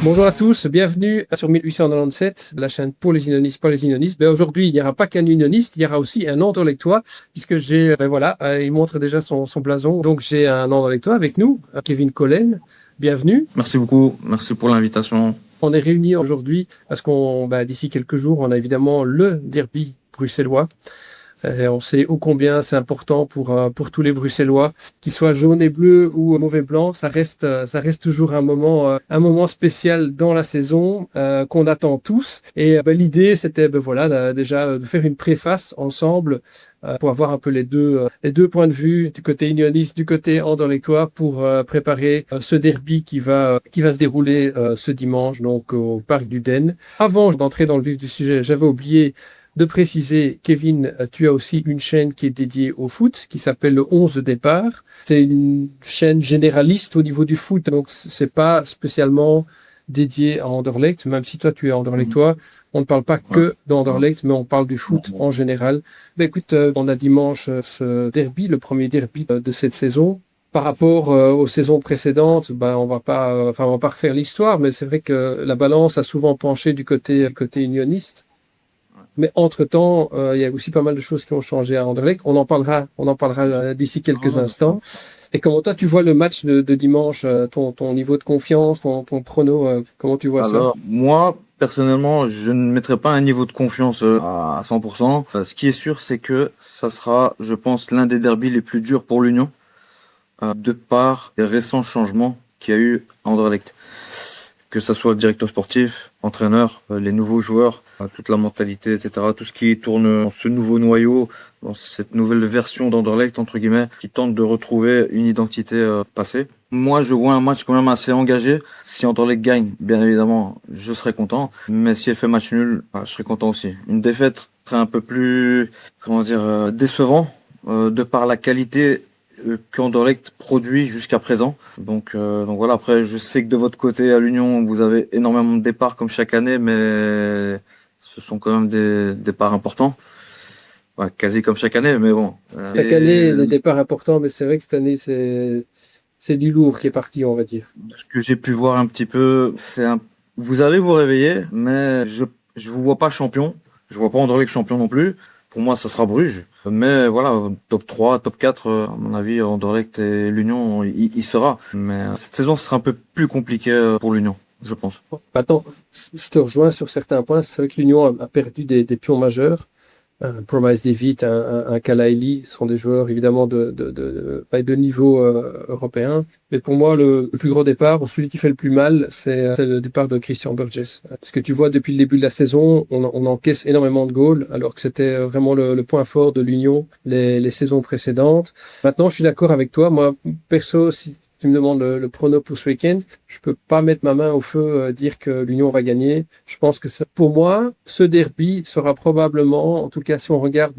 Bonjour à tous, bienvenue sur 1897, la chaîne pour les unionistes, pas les unionistes. Aujourd'hui, il n'y aura pas qu'un unioniste, il y aura aussi un Anderlechtois, puisque j'ai, il montre déjà son blason. Donc j'ai un Anderlechtois avec nous, Kevin Collen. Bienvenue. Merci beaucoup, merci pour l'invitation. On est réunis aujourd'hui parce d'ici quelques jours, on a évidemment le derby bruxellois. On sait ô combien c'est important pour tous les Bruxellois, qu'ils soient jaunes et bleus ou mauvais blanc. Ça reste toujours un moment spécial dans la saison qu'on attend tous. Et l'idée, c'était déjà de faire une préface ensemble pour avoir un peu les deux points de vue du côté unioniste, du côté anderlechtois pour préparer ce derby qui va se dérouler ce dimanche donc au parc du Den. Avant d'entrer dans le vif du sujet, j'avais oublié de préciser, Kevin, tu as aussi une chaîne qui est dédiée au foot, qui s'appelle le 11 de départ. C'est une chaîne généraliste au niveau du foot, donc c'est pas spécialement dédié à Anderlecht, même si toi tu es Anderlechtois. On ne parle pas que d'Anderlecht, mais on parle du foot en général. Écoute, on a dimanche ce derby, le premier derby de cette saison. Par rapport aux saisons précédentes, on va pas refaire l'histoire, mais c'est vrai que la balance a souvent penché du côté unioniste. Mais entre-temps, il y a aussi pas mal de choses qui ont changé à Anderlecht. On en parlera d'ici quelques instants. Et comment toi, tu vois le match de dimanche, ton niveau de confiance, ton prono, comment tu vois ça? Alors, moi, personnellement, je ne mettrai pas un niveau de confiance à 100%. Ce qui est sûr, c'est que ça sera, je pense, l'un des derbys les plus durs pour l'Union, de par les récents changements qu'il y a eu à Anderlecht. Que ça soit le directeur sportif, entraîneur, les nouveaux joueurs, toute la mentalité, etc. Tout ce qui tourne dans ce nouveau noyau, dans cette nouvelle version d'Anderlecht, entre guillemets, qui tente de retrouver une identité passée. Moi, je vois un match quand même assez engagé. Si Anderlecht gagne, bien évidemment, je serai content. Mais si elle fait match nul, je serai content aussi. Une défaite serait un peu plus, décevant, de par la qualité qu'Anderlecht produit jusqu'à présent. Donc voilà, après je sais que de votre côté à l'Union, vous avez énormément de départs comme chaque année, mais ce sont quand même des départs importants. Ouais, quasi comme chaque année, mais bon. Chaque année, des départs importants, mais c'est vrai que cette année, c'est du lourd qui est parti, on va dire. Ce que j'ai pu voir un petit peu, vous allez vous réveiller, mais je vous vois pas champion. Je vois pas Anderlecht champion non plus. Pour moi, ça sera Bruges. Mais voilà, top 3, top 4, à mon avis, Anderlecht et l'Union, il sera. Mais cette saison, ce sera un peu plus compliqué pour l'Union, je pense. Attends, je te rejoins sur certains points. C'est vrai que l'Union a perdu des pions majeurs. Un Promise David, un Kalaili sont des joueurs évidemment de niveau européen. Mais pour moi, le plus gros départ, ou celui qui fait le plus mal, c'est le départ de Christian Burgess. Parce que tu vois, depuis le début de la saison, on encaisse énormément de goals, alors que c'était vraiment le point fort de l'Union les saisons précédentes. Maintenant, je suis d'accord avec toi. Moi, perso, si tu me demandes le prono pour ce week-end, je peux pas mettre ma main au feu, dire que l'Union va gagner. Je pense que pour moi, ce derby sera probablement, en tout cas si on regarde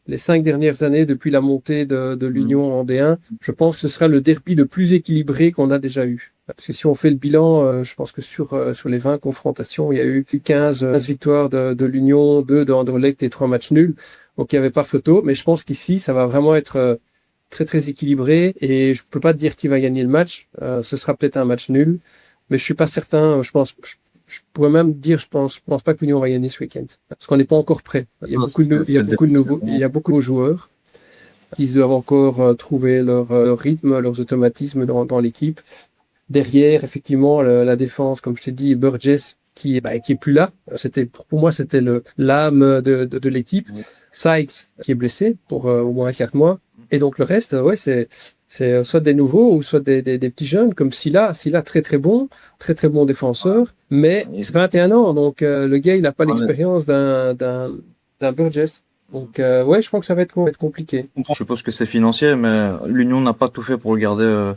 les 5 dernières années depuis la montée de l'Union en D1, je pense que ce sera le derby le plus équilibré qu'on a déjà eu. Parce que si on fait le bilan, je pense que sur les 20 confrontations, il y a eu 15 victoires de l'Union, 2 de Anderlecht et 3 matchs nuls. Donc il n'y avait pas photo, mais je pense qu'ici, ça va vraiment être très très équilibré et je peux pas te dire qui va gagner le match. Ce sera peut-être un match nul, mais je suis pas certain. Je pourrais même dire, je pense pas que l'Union va gagner ce week-end parce qu'on n'est pas encore prêt. Il y a beaucoup de nouveaux, il y a beaucoup de joueurs qui doivent encore trouver leur rythme, leurs automatismes dans l'équipe. Derrière, effectivement, la défense, comme je t'ai dit, Burgess qui est plus là. Pour moi, c'était l'âme de l'équipe. Sykes qui est blessé pour au moins 4 mois. Et donc le reste, ouais, c'est soit des nouveaux ou soit des petits jeunes comme Silla, très très bon défenseur, mais 21 ans, donc le gars il a pas l'expérience d'un Burgess. Donc ouais, je crois que ça va être compliqué. Je suppose que c'est financier, mais l'Union n'a pas tout fait pour le garder.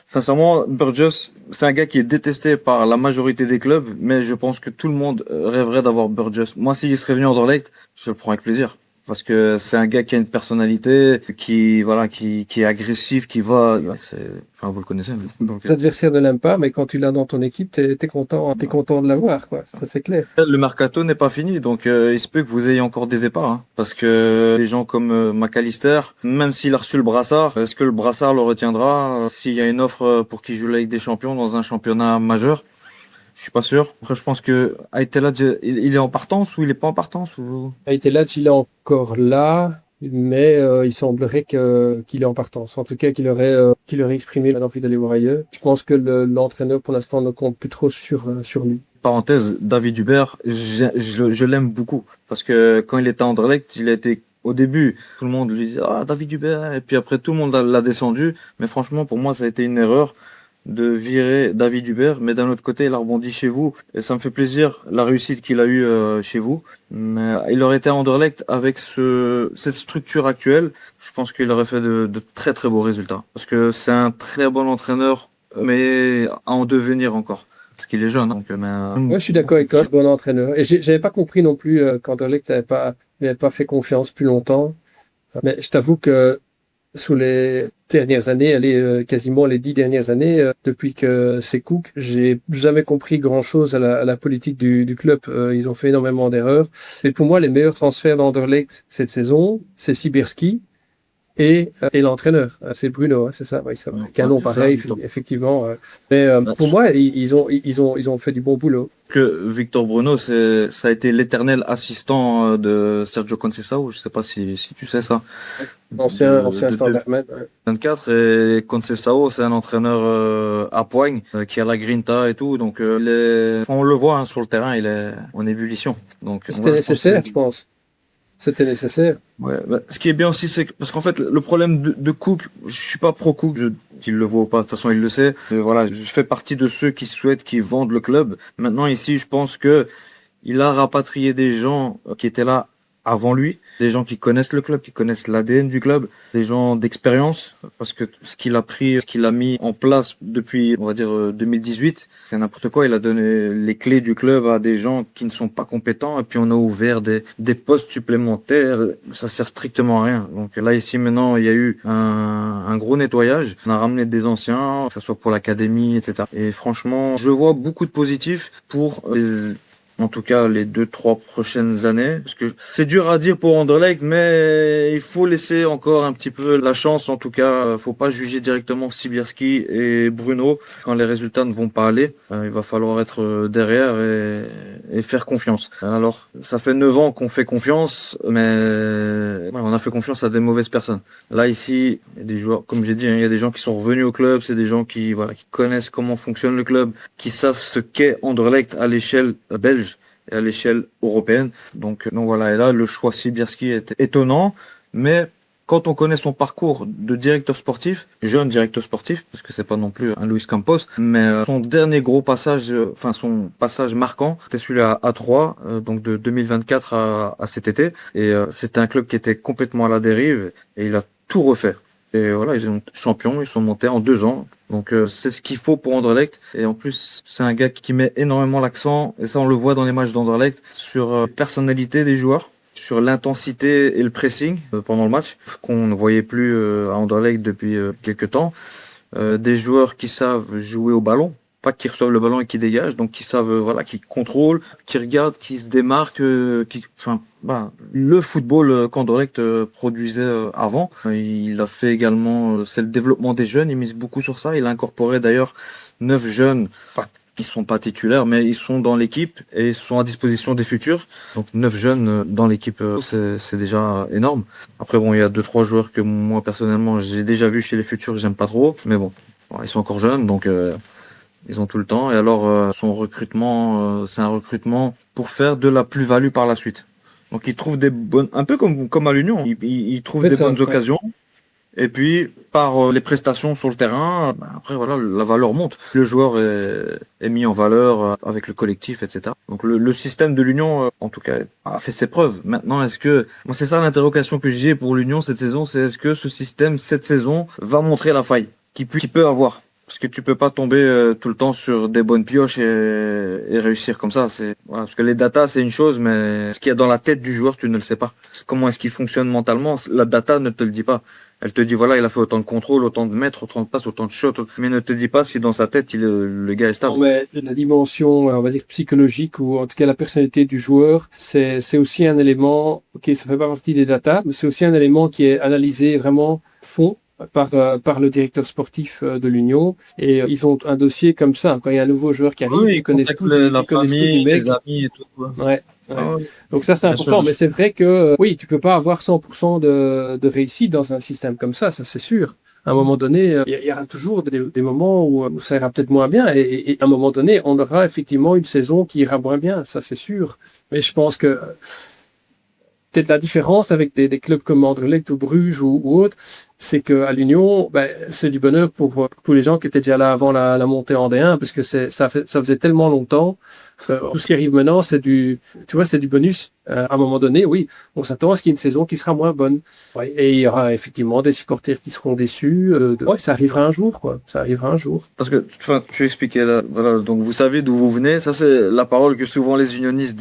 Sincèrement, Burgess, c'est un gars qui est détesté par la majorité des clubs, mais je pense que tout le monde rêverait d'avoir Burgess. Moi, s'il serait venu en Anderlecht, je le prends avec plaisir. Parce que c'est un gars qui a une personnalité, qui est agressif, vous le connaissez. Donc, L'adversaire ne l'aime pas, mais quand tu l'as dans ton équipe, t'es content de l'avoir, quoi. Ça c'est clair. le mercato n'est pas fini, donc il se peut que vous ayez encore des départs, hein. Parce que les gens comme McAllister, même s'il a reçu le brassard, est-ce que le brassard le retiendra s'il y a une offre pour qu'il joue la Ligue des Champions dans un championnat majeur? Je suis pas sûr. Après, je pense que Aiteladj, il est en partance ou il est pas en partance ou... Aiteladj, il est encore là, mais il semblerait qu'il est en partance. En tout cas, qu'il aurait exprimé l'envie d'aller voir ailleurs. Je pense que l'entraîneur, pour l'instant, ne compte plus trop sur lui. Parenthèse, David Hubert, je l'aime beaucoup. Parce que quand il était à Anderlecht, il a été, au début, tout le monde lui disait, ah, David Hubert, et puis après, tout le monde l'a descendu. Mais franchement, pour moi, ça a été une erreur de virer David Hubert, mais d'un autre côté, il a rebondi chez vous, et ça me fait plaisir, la réussite qu'il a eue chez vous. Mais il aurait été à Anderlecht avec cette structure actuelle, je pense qu'il aurait fait de très très beaux résultats. Parce que c'est un très bon entraîneur, mais à en devenir encore. Parce qu'il est jeune, hein, donc, Ouais, je suis d'accord avec toi, c'est un bon entraîneur. Et j'avais pas compris non plus qu'Anderlecht n'avait pas fait confiance plus longtemps. Mais je t'avoue que sous les dernières années, quasiment les 10 dernières années, depuis que c'est Cook, j'ai jamais compris grand-chose à la politique du club. Ils ont fait énormément d'erreurs. Mais pour moi, les meilleurs transferts d'Anderlecht cette saison, c'est Sibierski et l'entraîneur. C'est Bruno, hein, c'est ça. Oui, c'est un canon c'est ça, pareil, Victor. effectivement. Mais pour moi, ils ont fait du bon boulot. Que Victor Bruno, ça a été l'éternel assistant de Sergio Conceição. Je sais pas si tu sais ça. Ancien De Standardman. Ouais. 24 et Conceição, c'est un entraîneur à poigne qui a la grinta et tout. Donc on le voit hein, sur le terrain, il est en ébullition. Donc C'était voilà, nécessaire, je pense. C'était nécessaire. Ouais, ce qui est bien aussi, c'est que, parce qu'en fait, le problème de Cook, je suis pas pro Cook, s'il le voit ou pas, de toute façon, il le sait. Mais voilà, je fais partie de ceux qui souhaitent qu'ils vendent le club. Maintenant, ici, je pense que il a rapatrié des gens qui étaient là avant lui, des gens qui connaissent le club, qui connaissent l'ADN du club, des gens d'expérience, parce que ce qu'il a pris, ce qu'il a mis en place depuis, on va dire, 2018, c'est n'importe quoi. Il a donné les clés du club à des gens qui ne sont pas compétents, et puis on a ouvert des postes supplémentaires. Ça sert strictement à rien. Donc là, ici, maintenant, il y a eu un gros nettoyage. On a ramené des anciens, que ce soit pour l'académie, etc. Et franchement, je vois beaucoup de positifs pour en tout cas les 2-3 prochaines années. Parce que c'est dur à dire pour Anderlecht, mais il faut laisser encore un petit peu la chance. En tout cas, faut pas juger directement Sibierski et Bruno quand les résultats ne vont pas aller. Il va falloir être derrière et faire confiance. Alors, ça fait 9 ans qu'on fait confiance, mais voilà, on a fait confiance à des mauvaises personnes. Là, ici, il y a des joueurs, comme j'ai dit, hein, il y a des gens qui sont revenus au club, c'est des gens qui, voilà, qui connaissent comment fonctionne le club, qui savent ce qu'est Anderlecht à l'échelle belge et à l'échelle européenne. Donc voilà, et là, le choix Sibierski est étonnant, mais quand on connaît son parcours de directeur sportif, jeune directeur sportif, parce que c'est pas non plus un Luis Campos, mais son dernier gros passage, enfin son passage marquant, c'était celui à 3, donc de 2024 à cet été, et c'était un club qui était complètement à la dérive, et il a tout refait. Et voilà, ils sont champions, ils sont montés en 2 ans. Donc c'est ce qu'il faut pour Anderlecht. Et en plus, c'est un gars qui met énormément l'accent, et ça on le voit dans les matchs d'Anderlecht, sur la personnalité des joueurs, sur l'intensité et le pressing pendant le match, qu'on ne voyait plus à Anderlecht depuis quelques temps. Des joueurs qui savent jouer au ballon, pas qui reçoivent le ballon et qui dégagent, donc qui savent, voilà, qui contrôlent, qui regardent, qui se démarquent, le football qu'Anderlecht produisait avant. Il a fait également, c'est le développement des jeunes, il mise beaucoup sur ça. Il a incorporé d'ailleurs 9 jeunes, ils sont pas titulaires, mais ils sont dans l'équipe et ils sont à disposition des futurs. Donc 9 jeunes dans l'équipe, c'est déjà énorme. Après bon, il y a 2-3 joueurs que moi personnellement j'ai déjà vu chez les futurs, j'aime pas trop, mais bon, ils sont encore jeunes, donc ils ont tout le temps. Et alors son recrutement, c'est un recrutement pour faire de la plus-value par la suite. Donc il trouve des bonnes, un peu comme à l'Union, il trouve des bonnes occasions. Et puis, par les prestations sur le terrain, après, voilà, la valeur monte. Le joueur est mis en valeur avec le collectif, etc. Donc, le système de l'Union, en tout cas, a fait ses preuves. Maintenant, moi, c'est ça l'interrogation que j'ai pour l'Union cette saison, c'est est-ce que ce système, cette saison, va montrer la faille qu'il peut avoir? Parce que tu peux pas tomber tout le temps sur des bonnes pioches et réussir comme ça. Voilà, parce que les datas, c'est une chose, mais ce qu'il y a dans la tête du joueur, tu ne le sais pas. Comment est-ce qu'il fonctionne mentalement? La data ne te le dit pas. Elle te dit, voilà, il a fait autant de contrôles, autant de mètres, autant de passes, autant de shots, mais ne te dit pas si dans sa tête, le gars est stable. Non, mais la dimension, on va dire, psychologique, ou en tout cas la personnalité du joueur, c'est aussi un élément, ok, ça fait pas partie des datas, mais c'est aussi un élément qui est analysé vraiment fond par le directeur sportif de l'Union. Et ils ont un dossier comme ça. Quand il y a un nouveau joueur qui arrive, Oui, ils ils connaissent contactent tout du, la ils connaissent tout du famille, mec. les amis et tout, ouais. Ouais, ouais. Ah ouais, Donc ça, c'est bien sûr, important. bien Mais sûr. c'est vrai que oui, tu peux pas avoir 100% de réussite dans un système comme ça c'est sûr. À un moment donné, il y aura toujours des moments où ça ira peut-être moins bien. Et à un moment donné, on aura effectivement une saison qui ira moins bien. Ça, c'est sûr. Mais je pense que peut-être la différence avec des clubs comme Anderlecht ou Bruges ou autres, c'est qu'à l'Union, ben, c'est du bonheur pour tous les gens qui étaient déjà là avant la montée en D1, parce que ça faisait tellement longtemps. Tout ce qui arrive maintenant, tu vois, c'est du bonus. À un moment donné, oui, on s'attend à ce qu'il y ait une saison qui sera moins bonne. Ouais, et il y aura effectivement des supporters qui seront déçus. Ouais, ça arrivera un jour, quoi. Ça arrivera un jour. Parce que, enfin, tu expliquais là, voilà, donc vous savez d'où vous venez. Ça, c'est la parole que souvent les unionistes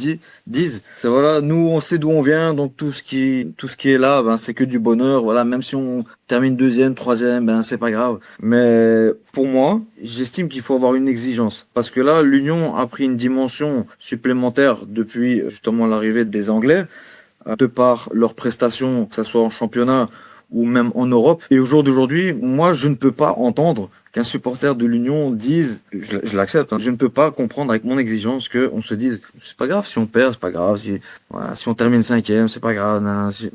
disent. C'est voilà, nous, on sait d'où on vient, donc tout ce qui est là, ben, c'est que du bonheur. Voilà, même si on termine deuxième, troisième, ben, c'est pas grave. Mais pour moi, j'estime qu'il faut avoir une exigence. Parce que là, l'Union a pris une dimension supplémentaire depuis justement l'arrivée des Anglais, de par leurs prestations, que ce soit en championnat ou même en Europe. Et au jour d'aujourd'hui, moi, je ne peux pas entendre qu'un supporter de l'Union dise, je l'accepte, hein, je ne peux pas comprendre avec mon exigence qu'on se dise, c'est pas grave si on perd, c'est pas grave si, voilà, si on termine cinquième, c'est pas grave.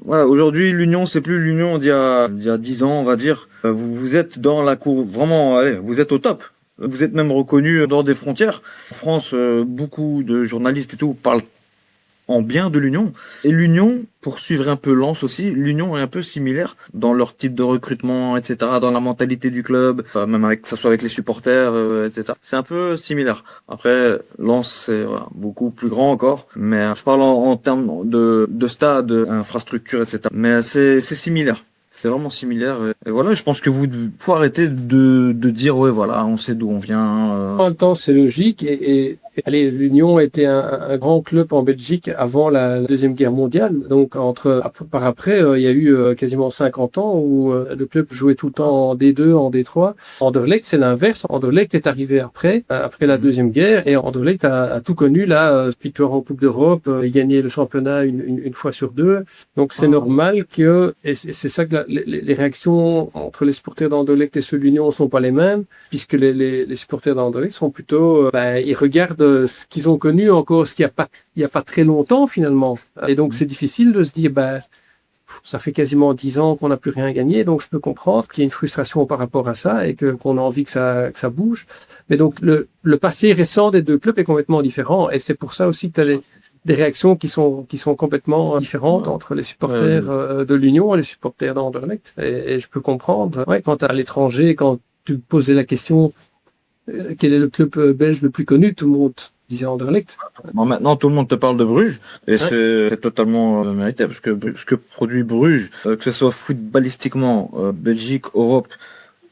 Voilà, aujourd'hui, l'Union, c'est plus l'Union il y a 10 ans, on va dire. Vous êtes dans la cour, vraiment, allez, vous êtes au top. Vous êtes même reconnu dans des frontières. En France, beaucoup de journalistes et tout parlent en bien de l'Union. Et l'Union, pour suivre un peu Lens aussi, l'Union est un peu similaire dans leur type de recrutement, etc., dans la mentalité du club, même avec, que ce soit avec les supporters, etc. C'est un peu similaire. Après, Lens, c'est voilà, beaucoup plus grand encore, mais je parle en termes de stade, infrastructure, etc. Mais c'est similaire. C'est vraiment similaire. Et voilà, je pense que faut arrêter de dire, ouais, voilà, on sait d'où on vient. En même temps, c'est logique. Allez, l'Union était un grand club en Belgique avant la Deuxième Guerre mondiale. Donc, par après, il y a eu quasiment 50 ans où le club jouait tout le temps en D2, en D3. Anderlecht, c'est l'inverse. Anderlecht est arrivé après la Deuxième Guerre, et Anderlecht a tout connu, là, victoire en Coupe d'Europe, il gagnait le championnat une fois sur deux. Donc, c'est normal et c'est ça que les réactions entre les supporters d'Anderlecht et ceux de l'Union ne sont pas les mêmes, puisque les supporters d'Anderlecht sont plutôt, ils regardent ce qu'ils ont connu encore, ce qu'il y a pas très longtemps finalement. Et donc c'est difficile de se dire, ça fait quasiment 10 ans qu'on n'a plus rien gagné, donc je peux comprendre qu'il y ait une frustration par rapport à ça et qu'on a envie que ça bouge. Mais donc le passé récent des deux clubs est complètement différent, et c'est pour ça aussi que tu as des réactions qui sont complètement différentes entre les supporters de l'Union et les supporters d'Anderlecht. Et je peux comprendre. Ouais, quand à l'étranger, quand tu posais la question, quel est le club belge le plus connu, tout le monde disait Anderlecht. Bon, maintenant, tout le monde te parle de Bruges, et Ouais. c'est totalement mérité, parce que ce que produit Bruges, que ce soit footballistiquement, Belgique, Europe,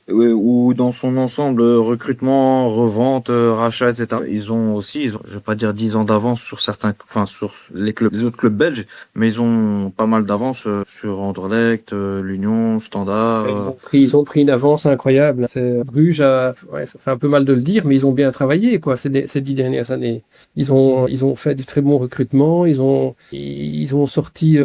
ou dans son ensemble, recrutement, revente, rachat, etc. Je vais pas dire 10 ans d'avance sur sur les autres clubs belges, mais ils ont pas mal d'avance sur Anderlecht, l'Union, Standard. Ils ont pris une avance incroyable. Bruges, ça fait un peu mal de le dire, mais ils ont bien travaillé, quoi, ces 10 dernières années. Ils ont fait du très bon recrutement. Ils ont sorti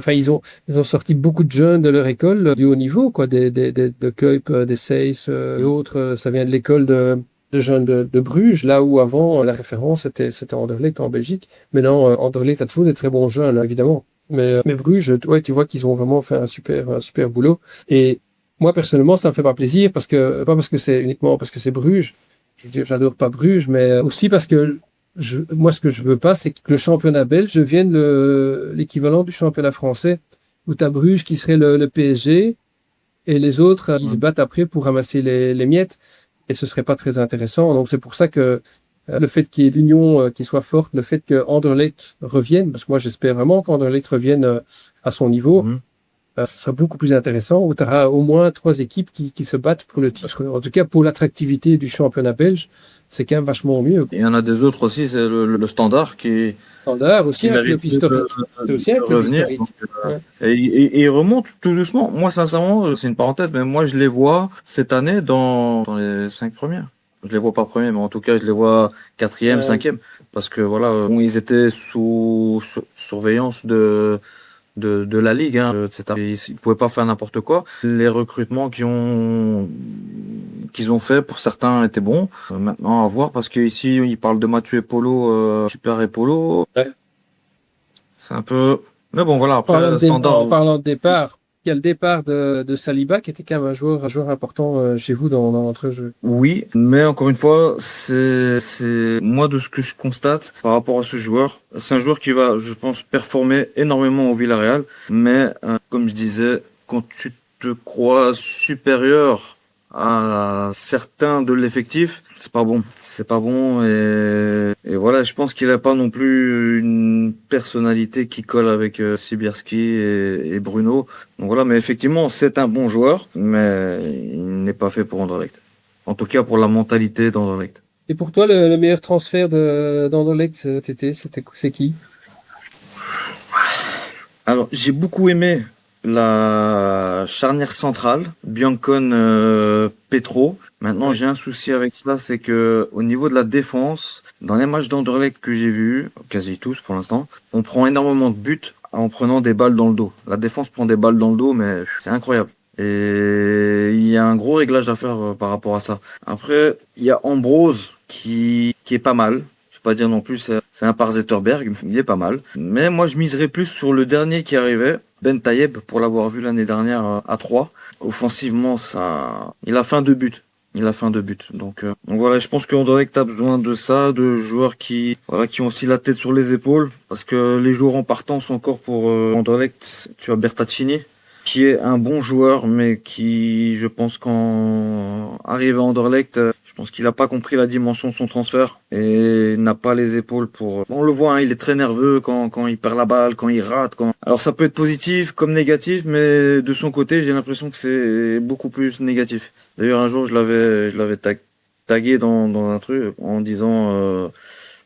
beaucoup de jeunes de leur école du haut niveau, quoi, de Kuyp, des Seyss et autres. Ça vient de l'école de jeunes de Bruges, là où avant la référence c'était Anderlecht en Belgique. Maintenant, Anderlecht a toujours des très bons jeunes, là, évidemment. Mais Bruges, ouais, tu vois qu'ils ont vraiment fait un super boulot. Et moi, personnellement, ça me fait pas plaisir pas parce que c'est uniquement parce que c'est Bruges. Je veux dire, j'adore pas Bruges, mais aussi parce que moi, ce que je veux pas, c'est que le championnat belge devienne l'équivalent du championnat français, où tu as Bruges qui serait le PSG, et les autres, ils se battent après pour ramasser les miettes, et ce serait pas très intéressant. Donc, c'est pour ça que le fait qu'il y ait l'union qui soit forte, le fait que Anderlecht revienne, parce que moi, j'espère vraiment qu'Anderlecht revienne à son niveau, Mhm. ce sera beaucoup plus intéressant, où tu auras au moins 3 équipes qui se battent pour le titre. Parce que, en tout cas, pour l'attractivité du championnat belge, c'est quand même vachement mieux. Il y en a des autres aussi, c'est le Standard Standard aussi, qui un club mérite historique. C'est aussi un de club revenir. historique. Donc, Ouais. et il remonte tout doucement. Moi, sincèrement, c'est une parenthèse, mais moi, je les vois cette année dans les 5 premières. Je les vois pas premiers, mais en tout cas, je les vois quatrième, Euh, cinquième. Parce que voilà, ils étaient sous surveillance de la ligue, hein. Ils pouvaient pas faire n'importe quoi. Les recrutements qu'ils ont fait pour certains étaient bons. Maintenant à voir parce qu'ici ils parlent de Mathieu Epolo, Super Epolo. Ouais. C'est un peu. Mais bon voilà Parlant après en standard. parlant de départ, il y a le départ de Saliba qui était quand même un joueur important chez vous dans votre jeu. Oui, mais encore une fois, c'est moi de ce que je constate par rapport à ce joueur. C'est un joueur qui va, je pense, performer énormément au Villarreal, mais comme je disais, quand tu te crois supérieur à certains de l'effectif, c'est pas bon. C'est pas bon et voilà, je pense qu'il a pas non plus une personnalité qui colle avec Sibierski et Bruno. Donc voilà, mais effectivement, c'est un bon joueur, mais il n'est pas fait pour Anderlecht. En tout cas, pour la mentalité d'Anderlecht. Et pour toi, le meilleur transfert d'Anderlecht cet été, c'est qui? Alors, j'ai beaucoup aimé la charnière centrale, Biancon Petro. Maintenant, Ouais. j'ai un souci avec cela, c'est que au niveau de la défense, dans les matchs d'Anderlecht que j'ai vus, quasi tous pour l'instant, on prend énormément de buts en prenant des balles dans le dos. La défense prend des balles dans le dos, mais c'est incroyable. Et il y a un gros réglage à faire par rapport à ça. Après, il y a Ambrose qui est pas mal. Je vais pas dire non plus c'est un par Zetterberg, il est pas mal. Mais moi je miserais plus sur le dernier qui arrivait, Ben Tayeb, pour l'avoir vu l'année dernière à 3. Offensivement, ça, il a fait un 2 buts. Il a fait un 2 buts. Donc voilà, je pense qu'Anderlecht a besoin de ça, de joueurs qui ont aussi la tête sur les épaules. Parce que les joueurs en partance encore pour Anderlecht, tu as Bertaccini, qui est un bon joueur, mais qui, je pense, quand arrivé à Anderlecht, je pense qu'il n'a pas compris la dimension de son transfert et n'a pas les épaules pour. On le voit, hein, il est très nerveux quand il perd la balle, quand il rate. Alors ça peut être positif comme négatif, mais de son côté, j'ai l'impression que c'est beaucoup plus négatif. D'ailleurs, un jour, je l'avais tagué dans un truc en disant.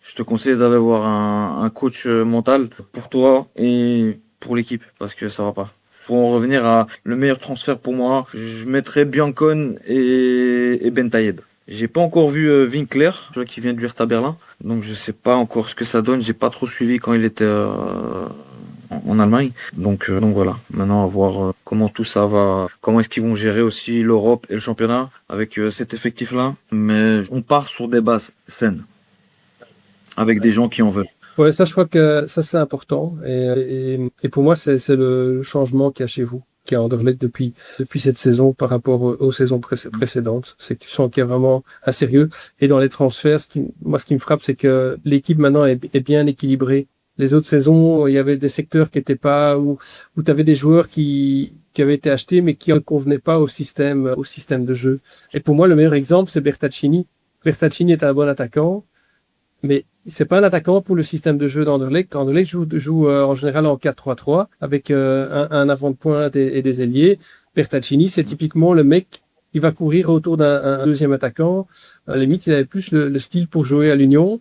Je te conseille d'aller voir un coach mental pour toi et pour l'équipe parce que ça va pas. Faut en revenir à le meilleur transfert pour moi. Je mettrais Biancon et Ben Tayeb. J'ai pas encore vu Winkler, tu vois, qui vient du Hertha Berlin. Donc je sais pas encore ce que ça donne. J'ai pas trop suivi quand il était en Allemagne. Donc voilà. Maintenant à voir comment tout ça va, comment est-ce qu'ils vont gérer aussi l'Europe et le championnat avec cet effectif-là. Mais on part sur des bases saines avec des gens qui en veulent. Ouais, ça, je crois que ça, c'est important. Et pour moi, c'est le changement qu'il y a chez vous, qui est à Anderlecht depuis cette saison par rapport aux saisons précédentes. C'est que tu sens qu'il y a vraiment un sérieux. Et dans les transferts, moi, ce qui me frappe, c'est que l'équipe maintenant est bien équilibrée. Les autres saisons, il y avait des secteurs qui étaient pas, où tu avais des joueurs qui avaient été achetés, mais qui ne convenaient pas au système de jeu. Et pour moi, le meilleur exemple, c'est Bertaccini. Bertaccini est un bon attaquant. Mais c'est pas un attaquant pour le système de jeu d'Anderlecht. Anderlecht joue en général en 4-3-3 avec un avant de pointe et des ailiers. Bertaccini, c'est typiquement le mec qui va courir autour d'un deuxième attaquant. À la limite, il avait plus le style pour jouer à l'Union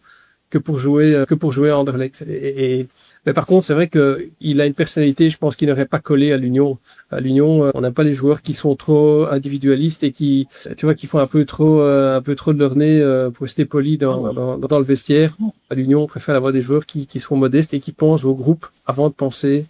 que pour jouer à Anderlecht. Mais par contre, c'est vrai que il a une personnalité, je pense, qui n'aurait pas collé à l'Union. À l'Union, on n'a pas les joueurs qui sont trop individualistes et qui font un peu trop de leur nez pour rester poli dans le vestiaire. À l'Union, on préfère avoir des joueurs qui sont modestes et qui pensent au groupe avant de penser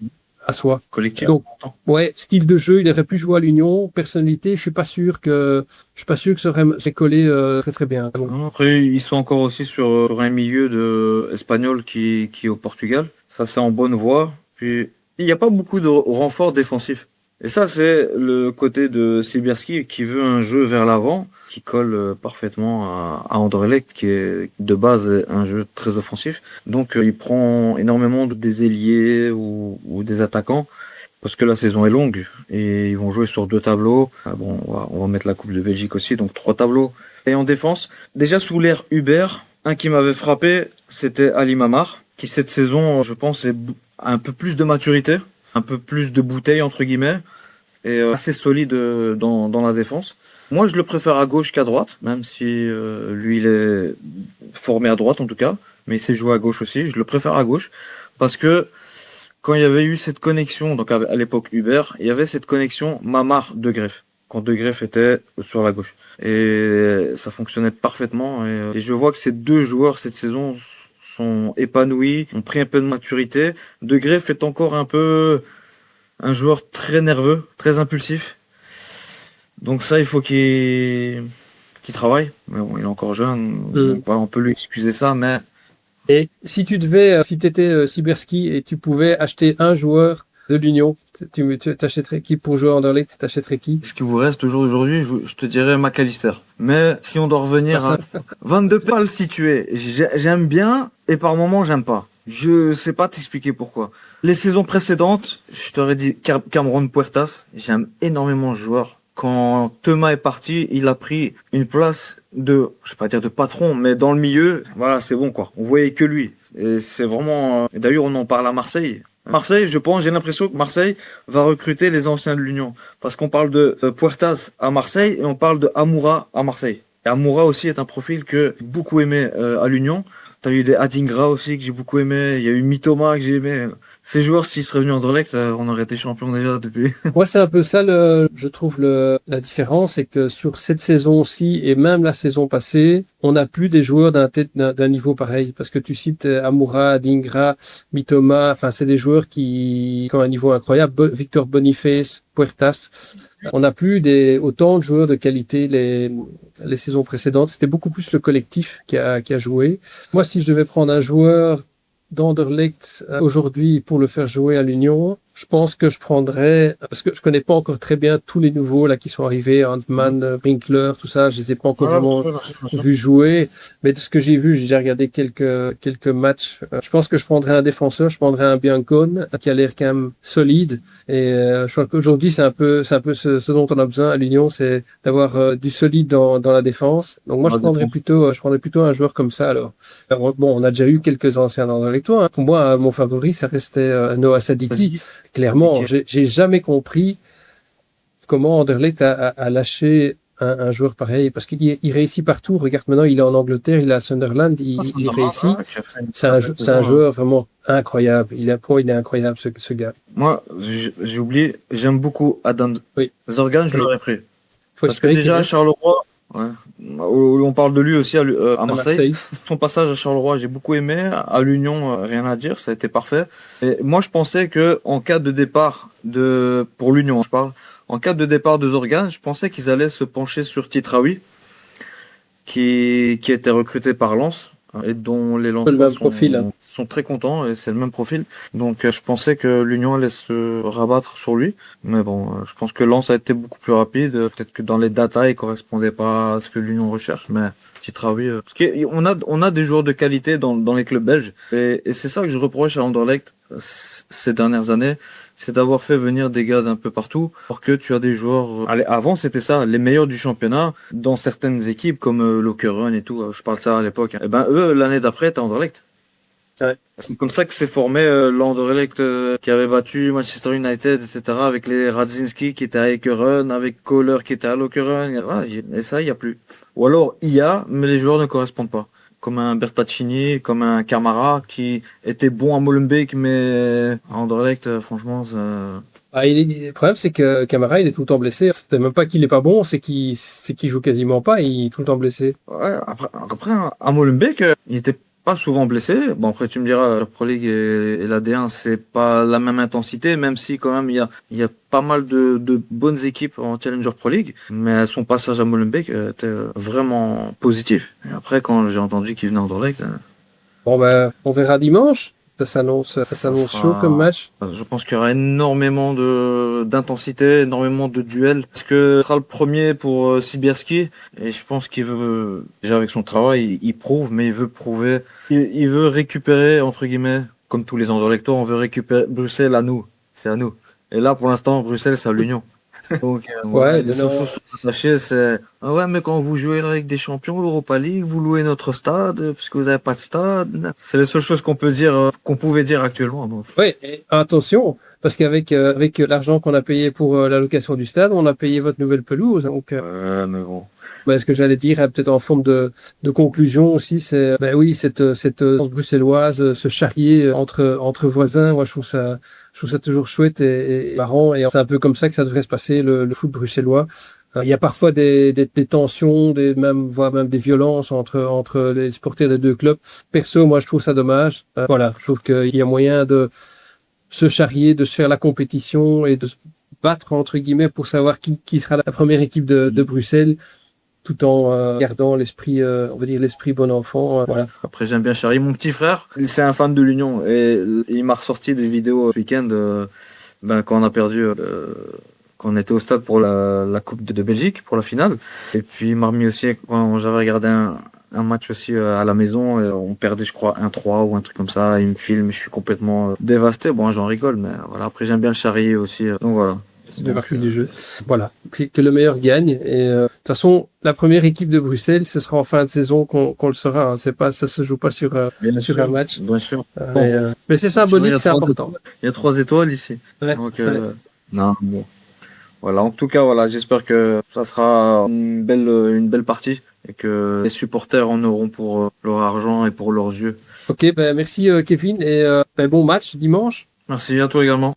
à soi. Collectif. Donc, ouais, style de jeu, il aurait pu jouer à l'Union. Personnalité, je suis pas sûr que ça aurait collé très très bien. Donc, Non, après, ils sont encore aussi sur un milieu de espagnol qui est au Portugal. Ça, c'est en bonne voie. Puis, il n'y a pas beaucoup de renforts défensifs. Et ça, c'est le côté de Sibierski qui veut un jeu vers l'avant, qui colle parfaitement à Anderlecht, qui est de base un jeu très offensif. Donc, il prend énormément des ailiers ou des attaquants. Parce que la saison est longue et ils vont jouer sur 2 tableaux. Ah bon, on va mettre la Coupe de Belgique aussi, donc 3 tableaux. Et en défense, déjà sous l'ère Hubert, un qui m'avait frappé, c'était Ali Mamar, qui cette saison, je pense, a un peu plus de maturité, un peu plus de bouteille entre guillemets, et assez solide dans la défense. Moi, je le préfère à gauche qu'à droite, même si lui, il est formé à droite en tout cas, mais il sait jouer à gauche aussi. Je le préfère à gauche parce que quand il y avait eu cette connexion, donc à l'époque Hubert, il y avait cette connexion Mamar-De Greff, quand De Greff était sur la gauche. Et ça fonctionnait parfaitement. Et je vois que ces 2 joueurs cette saison sont épanouis, ont pris un peu de maturité. De Greff est encore un peu un joueur très nerveux, très impulsif. Donc ça, il faut qu'il travaille. Mais bon, il est encore jeune, donc voilà, on peut lui excuser ça, mais Et si tu si t'étais Sibierski et tu pouvais acheter un joueur de l'Union, tu t'achèterais qui pour jouer à Anderlecht? T'achèterais qui? ce qui vous reste au jour d'aujourd'hui, je te dirais McAllister. Mais si on doit revenir à 22 pas le situer, j'aime bien et par moments j'aime pas. Je sais pas t'expliquer pourquoi. Les saisons précédentes, je t'aurais dit Cameron Puertas. J'aime énormément ce joueur. Quand Thomas est parti, il a pris une place de, je vais pas dire de patron, mais dans le milieu, voilà, c'est bon quoi. On voyait que lui. Et c'est vraiment. D'ailleurs, on en parle à Marseille. Marseille, je pense, j'ai l'impression que Marseille va recruter les anciens de l'Union. Parce qu'on parle de Puertas à Marseille et on parle de Amoura à Marseille. Et Amoura aussi est un profil que j'ai beaucoup aimé à l'Union. T'as eu des Adingra aussi que j'ai beaucoup aimé. Il y a eu Mitoma que j'ai aimé. Ces joueurs, s'ils seraient venus en Anderlecht, on aurait été champion déjà depuis. Moi, c'est un peu ça, je trouve, la différence, c'est que sur cette saison-ci et même la saison passée, on n'a plus des joueurs d'un niveau pareil. Parce que tu cites Amoura, Adingra, Mitoma, enfin, c'est des joueurs qui ont un niveau incroyable. Victor Boniface, Puertas. On n'a plus autant de joueurs de qualité les saisons précédentes. C'était beaucoup plus le collectif qui a joué. Moi, si je devais prendre un joueur d'Anderlecht aujourd'hui pour le faire jouer à l'Union, je pense que je prendrais, parce que je connais pas encore très bien tous les nouveaux là qui sont arrivés, Antman, Brinkler, tout ça, je les ai pas encore vraiment vus jouer, mais de ce que j'ai vu, j'ai déjà regardé quelques matchs. Je pense que je prendrais un défenseur, je prendrais un Biancone qui a l'air quand même solide, et je crois qu'aujourd'hui c'est un peu ce dont on a besoin à l'Union, c'est d'avoir du solide dans la défense. Donc moi je prendrais plutôt un joueur comme ça alors. Bon, on a déjà eu quelques anciens dans l'électoire. Hein. Pour moi, mon favori, ça restait Noah Sadiki. Clairement, j'ai jamais compris comment Anderlecht a lâché un joueur pareil, parce qu'il réussit partout. Regarde, maintenant, il est en Angleterre, il est à Sunderland, il réussit. C'est un joueur vraiment incroyable. Il est incroyable, ce gars. Moi, j'ai oublié, j'aime beaucoup Adam Zorgan, je l'aurais pris. Parce que déjà, Charleroi, ouais. On parle de lui aussi à Marseille. Son passage à Charleroi, j'ai beaucoup aimé. À l'Union, rien à dire, ça a été parfait. Et moi, je pensais que en cas de départ pour l'Union, je parle, en cas de départ de Zorgan, je pensais qu'ils allaient se pencher sur Titraoui, qui était recruté par Lens et dont les Lensois sont très contents, et c'est le même profil. Donc je pensais que l'Union allait se rabattre sur lui, mais bon, je pense que Lens a été beaucoup plus rapide. Peut-être que dans les data, il correspondait pas à ce que l'Union recherche, mais Titraoui, parce qu'on a des joueurs de qualité dans les clubs belges, et c'est ça que je reproche à Anderlecht ces dernières années, c'est d'avoir fait venir des gars d'un peu partout, alors que tu as des joueurs. Allez, avant c'était ça, les meilleurs du championnat dans certaines équipes comme Lokeren et tout. Je parle ça à l'époque. Et ben eux, l'année d'après, t'es Anderlecht. Ouais. C'est comme ça que s'est formé l'Anderlecht qui avait battu Manchester United, etc. Avec les Radzinski qui étaient à Ekeren, avec Kohler qui était à Lokeren. Et ça, il n'y a plus. Ou alors, il y a, mais les joueurs ne correspondent pas. Comme un Bertaccini, comme un Camara qui était bon à Molenbeek, mais à Anderlecht, franchement, ça... Le problème, c'est que Camara, il est tout le temps blessé. C'est même pas qu'il est pas bon, c'est qu'il joue quasiment pas, il est tout le temps blessé. Ouais, après à Molenbeek, il était pas souvent blessé. Bon, après, tu me diras, la Pro League et la D1, c'est pas la même intensité, même si quand même il y a pas mal de bonnes équipes en Challenger Pro League. Mais son passage à Molenbeek était vraiment positif. Et après, quand j'ai entendu qu'il venait en Anderlecht... Bon, ben, on verra dimanche. Ça s'annonce chaud comme match. Je pense qu'il y aura énormément d'intensité, énormément de duels. Parce que ce sera le premier pour Sibierski. Et je pense qu'il veut, déjà avec son travail, il prouve, mais il veut prouver. Il veut récupérer, entre guillemets, comme tous les Anderlechtois, on veut récupérer Bruxelles à nous. C'est à nous. Et là, pour l'instant, Bruxelles, c'est à l'Union. Donc, les seules choses attachées, c'est ouais, mais quand vous jouez avec des champions, l'Europa League, vous louez notre stade, puisque vous n'avez pas de stade. C'est les seules choses qu'on peut dire, qu'on pouvait dire actuellement. Donc. Oui, et attention, parce qu'avec avec l'argent qu'on a payé pour la location du stade, on a payé votre nouvelle pelouse. Donc, mais bon. Ce que j'allais dire, peut-être en forme de conclusion aussi, c'est oui, cette bruxelloise, ce charrier entre voisins. Moi, je trouve ça toujours chouette et marrant, et c'est un peu comme ça que ça devrait se passer le foot bruxellois. Il y a parfois des tensions, voire même des violences entre les supporters des deux clubs. Perso, moi, je trouve ça dommage. Voilà, je trouve qu'il y a moyen de se charrier, de se faire la compétition et de se battre, entre guillemets, pour savoir qui sera la première équipe de Bruxelles, tout en gardant l'esprit, on va dire l'esprit bon enfant. Voilà. Après, j'aime bien Charlie. Mon petit frère, c'est un fan de l'Union et il m'a ressorti des vidéos ce week-end quand on a perdu, quand on était au stade pour la Coupe de Belgique, pour la finale. Et puis, il m'a remis aussi, quand j'avais regardé un match aussi à la maison, et on perdait, je crois, 1-3 ou un truc comme ça. Il me filme, je suis complètement dévasté. Bon, j'en rigole, mais voilà. Après, j'aime bien le charrier aussi. Donc voilà. C'est fait partie du jeu. Voilà. Que le meilleur gagne. Et de toute façon, la première équipe de Bruxelles, ce sera en fin de saison qu'on le saura. Hein. C'est pas, ça se joue pas sur un match. Bien sûr. Mais c'est symbolique, c'est important. Il y a 3 étoiles ici. Ouais. Donc, non, bon. Voilà. En tout cas, voilà. J'espère que ça sera une belle partie et que les supporters en auront pour leur argent et pour leurs yeux. Ok, merci Kevin et bon match dimanche. Merci à toi également.